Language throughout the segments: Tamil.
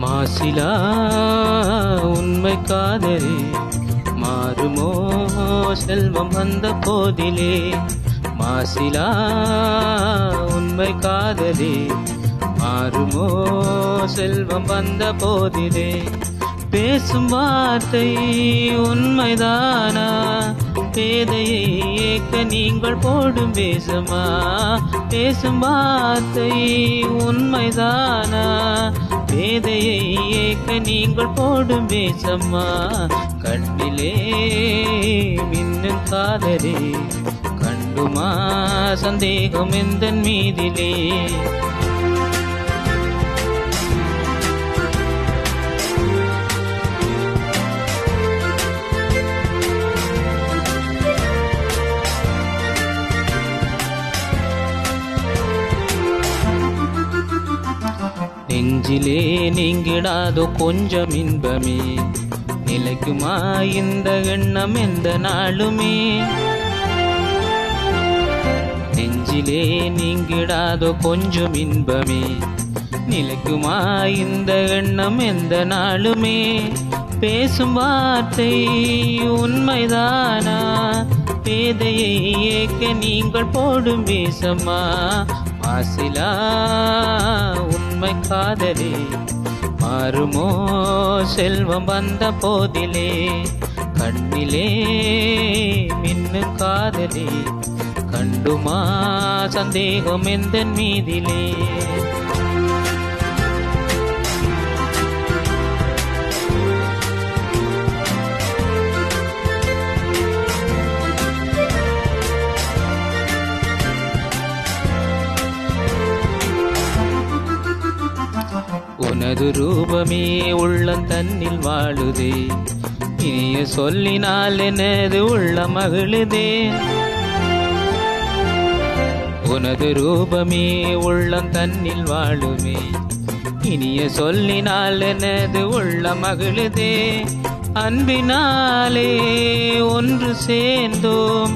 மாசிலா உண்மை காதலே மாறுமோ செல்வம் வந்த போதிலே. மாசிலா உண்மை காதலே மாறுமோ செல்வம் வந்த போதிலே. பேசும் வார்த்தை உண்மைதானா? பேதையை ஏக்க நீங்கள் போடும் வேஷமா? பேசும் வார்த்தை உண்மைதானா? பேதையை ஏக்க நீங்கள் போடும் வேஷமா? கண்ணிலே மின்னும் காதலே கண்டுமா சந்தேகம் எந்தன் மீதிலே. நெஞ்சிலே நீங்கிடாதோ கொஞ்சம் இன்பமே, நிலைக்குமா இந்த எண்ணம் எந்த நாளுமே? நெஞ்சிலே நீங்கிடாதோ கொஞ்சம் இன்பமே, நிலைக்குமா இந்த எண்ணம் எந்த நாளுமே? பேசும் வார்த்தை உண்மைதானா? பேதையை ஏக்க நீங்கள் போடும் வேஷமா? மாசிலா உண்மை காதலே மாறுமோ செல்வம் வந்த போதிலே. கண்ணிலே மின்னும் காதலே கண்டுமா சந்தேகம் எந்தன் மீதிலே. உனது ரூபமே உள்ளம் தன்னில் வாழுதே, இனிய சொல்லினால் எனது உள்ள மகிழுதே. உனது ரூபமே உள்ளம் தன்னில் வாழுமே, இனிய சொல்லினால் எனது உள்ள மகிழுதே. அன்பினாலே ஒன்று சேர்ந்தோம்,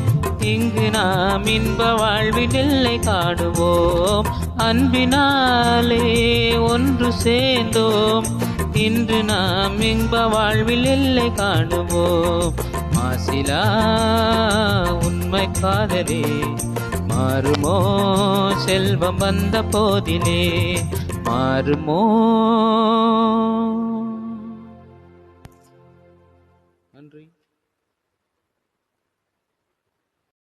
இங்கு நாம் இன்ப வாழ்வில் எல்லை காணுவோம். அன்பினாலே ஒன்று சேர்ந்தோம், இன்று நாம் இன்ப வாழ்வில் எல்லை காணுவோம். மாசிலா உண்மை காதலே மாறுமோ செல்வம் வந்த போதிலே. மாறுமோ. நன்றி.